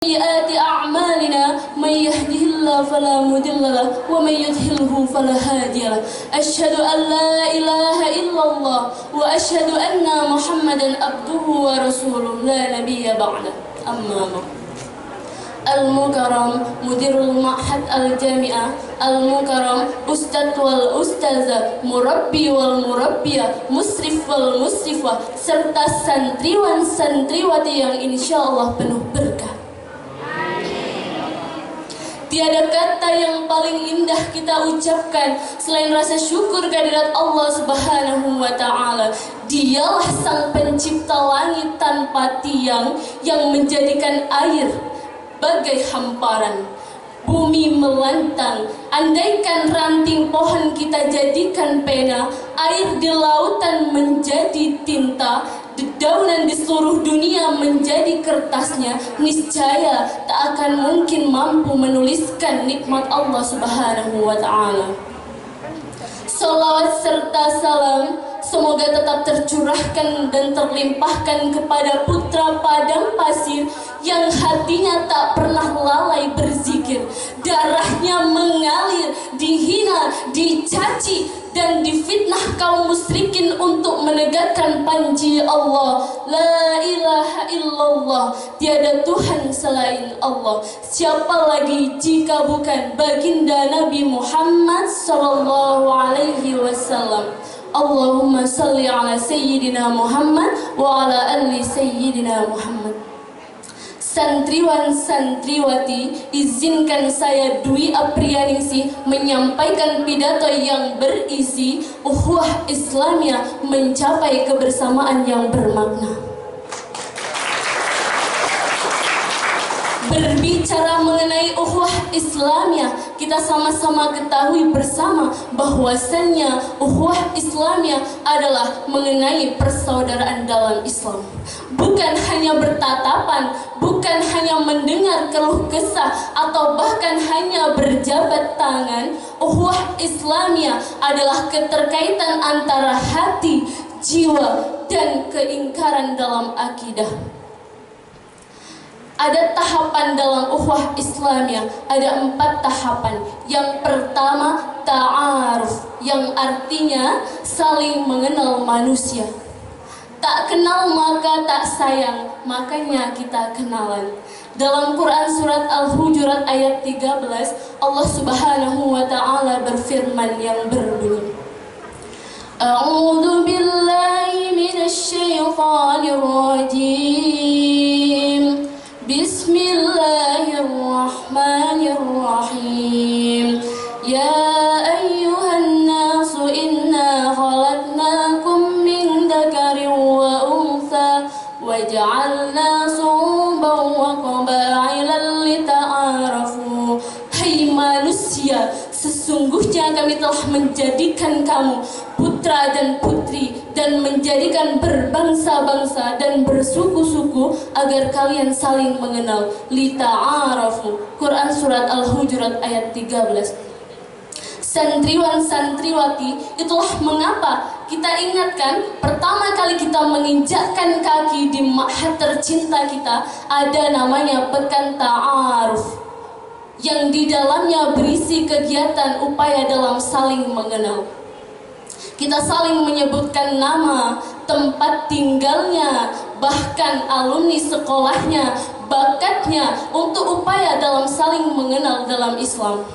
سيئات أعمالنا من يهده الله فلا مضل له ومن يضلله فلا هادي له أشهد أن لا إله إلا الله وأشهد أن محمدا عبده ورسوله لا نبي بعده أما بعد المكرم مدير المعهد الجامعة المكرم أستاذ والأستاذة مربي والمربية musrif wal musrifah serta santriwan santriwati yang insya Allah penuh berkah. Tiada kata yang paling indah kita ucapkan selain rasa syukur kehadirat Allah Subhanahu wa Ta'ala. Dialah sang pencipta langit tanpa tiang yang menjadikan air bagai hamparan, bumi melantang. Andaikan ranting pohon kita jadikan pena, air di lautan menjadi tinta, dedaunan di seluruh dunia menjadi kertasnya, niscaya tak akan mungkin mampu menuliskan nikmat Allah Subhanahu wa Ta'ala. Salawat serta salam semoga tetap tercurahkan dan terlimpahkan kepada putra padang pasir yang hatinya tak pernah lalai berzikir, darahnya mengalir, dihina, dicaci, dan difitnah kaum musyrikin untuk menegakkan panji Allah. La ilaha illallah, tiada Tuhan selain Allah. Siapa lagi jika bukan baginda Nabi Muhammad sallallahu alaihi wasallam. Allahumma salli ala sayyidina Muhammad wa ala ali sayyidina Muhammad. Santriwan santriwati, izinkan saya Dwi Aprianingsih menyampaikan pidato yang berisi ukhuwah Islamiyah mencapai kebersamaan yang bermakna. Berbicara mengenai ukhuwah Islamiyah, kita sama-sama ketahui bersama bahwasannya ukhuwah Islamiyah adalah mengenai persaudaraan dalam Islam. Bukan hanya bertatapan, bukan hanya mendengar keluh kesah atau bahkan hanya berjabat tangan. Ukhuwah Islamiyah adalah keterkaitan antara hati, jiwa, dan keingkaran dalam akidah. Ada tahapan dalam ukhuwah Islamiyah, ada 4 tahapan. Yang pertama, ta'aruf, yang artinya saling mengenal manusia. Tak kenal maka tak sayang, makanya kita kenalan. Dalam Quran surat Al-Hujurat ayat 13, Allah Subhanahu wa Ta'ala berfirman yang berbunyi, A'udzu billahi minasy syaithanir rajim. Bismillahirrahmanirrahim. Ya ayyuhan nasu inna khalaqnakum min dzakarin wa untha wa ja'alna shu'uban wa qabailan lita'arafu. Hai manusia, sesungguhnya kami telah menjadikan kamu putra dan putri dan menjadikan berbangsa-bangsa dan bersuku-suku agar kalian saling mengenal. Lita'arafu. Quran surat Al-Hujurat ayat 13. Santriwan santriwati, itulah mengapa kita ingatkan pertama kali kita menginjakkan kaki di ma'had tercinta kita ada namanya Pekan Ta'aruf, yang di dalamnya berisi kegiatan upaya dalam saling mengenal. Kita saling menyebutkan nama, tempat tinggalnya, bahkan alumni sekolahnya, bakatnya untuk upaya dalam saling mengenal dalam Islam.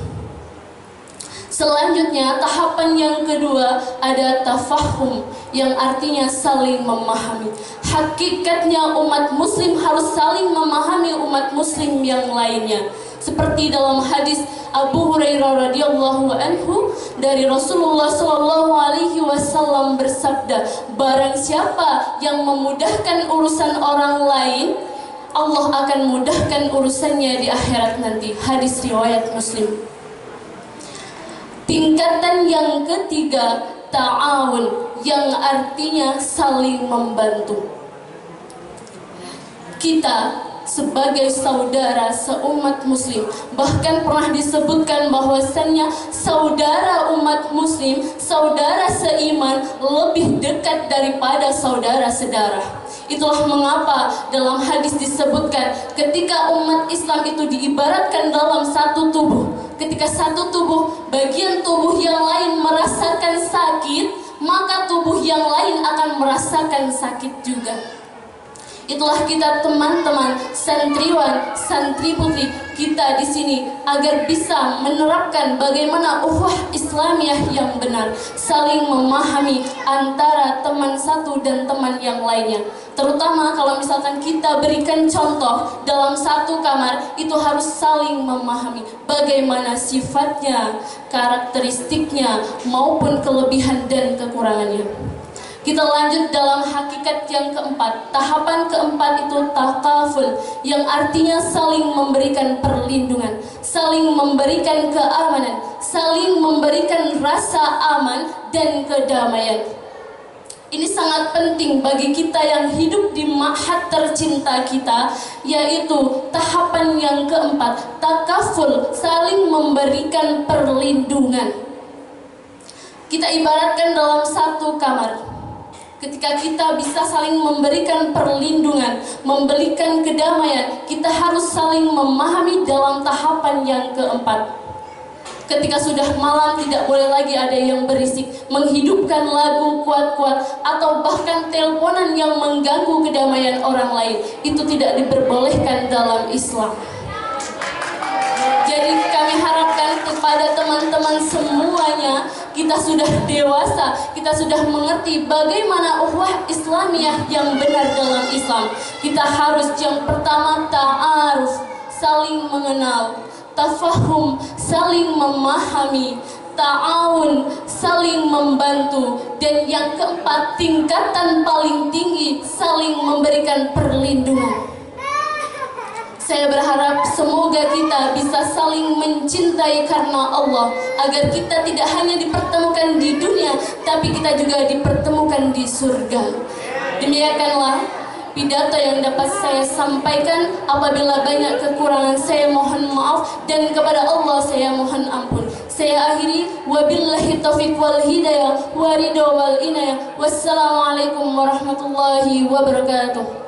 Selanjutnya, tahapan yang kedua ada tafahum, yang artinya saling memahami. Hakikatnya umat muslim harus saling memahami umat muslim yang lainnya. Seperti dalam hadis Abu Hurairah radhiyallahu anhu dari Rasulullah sallallahu alaihi wasallam bersabda, barang siapa yang memudahkan urusan orang lain, Allah akan mudahkan urusannya di akhirat nanti. Hadis riwayat Muslim. Tingkatan yang ketiga, ta'awun, yang artinya saling membantu. Kita sebagai saudara seumat muslim, bahkan pernah disebutkan bahwasannya saudara umat muslim, saudara seiman lebih dekat daripada saudara sedarah. Itulah mengapa dalam hadis disebutkan ketika umat Islam itu diibaratkan dalam satu tubuh. Ketika satu tubuh, bagian tubuh yang lain merasakan sakit, maka tubuh yang lain akan merasakan sakit juga. Itulah kita teman-teman santriwan, santri putri kita di sini agar bisa menerapkan bagaimana ukhuwah Islamiyah yang benar, saling memahami antara teman satu dan teman yang lainnya. Terutama kalau misalkan kita berikan contoh dalam satu kamar, itu harus saling memahami bagaimana sifatnya, karakteristiknya maupun kelebihan dan kekurangannya. Kita lanjut dalam hakikat yang keempat. Tahapan keempat itu takaful, yang artinya saling memberikan perlindungan, saling memberikan keamanan, saling memberikan rasa aman dan kedamaian. Ini sangat penting bagi kita yang hidup di ma'had tercinta kita, yaitu tahapan yang keempat, takaful, saling memberikan perlindungan. Kita ibaratkan dalam satu kamar. Ketika kita bisa saling memberikan perlindungan, memberikan kedamaian, kita harus saling memahami dalam tahapan yang keempat. Ketika sudah malam, tidak boleh lagi ada yang berisik, menghidupkan lagu kuat-kuat, atau bahkan teleponan yang mengganggu kedamaian orang lain. Itu tidak diperbolehkan dalam Islam. Jadi kami harapkan kepada teman-teman semuanya, kita sudah dewasa, kita sudah mengerti bagaimana ukhuwah Islamiyah yang benar dalam Islam. Kita harus yang pertama ta'aruf, saling mengenal, tafahum, saling memahami, ta'awun, saling membantu, dan yang keempat, tingkatan paling tinggi, saling memberikan perlindungan. Saya berharap semoga kita bisa saling mencintai karena Allah, agar kita tidak hanya dipertemukan di dunia, tapi kita juga dipertemukan di surga. Demikianlah pidato yang dapat saya sampaikan. Apabila banyak kekurangan, saya mohon maaf, dan kepada Allah saya mohon ampun. Saya akhiri, wabillahi taufiq wal hidayah, wa ridha wal inayah. Wassalamualaikum warahmatullahi wabarakatuh.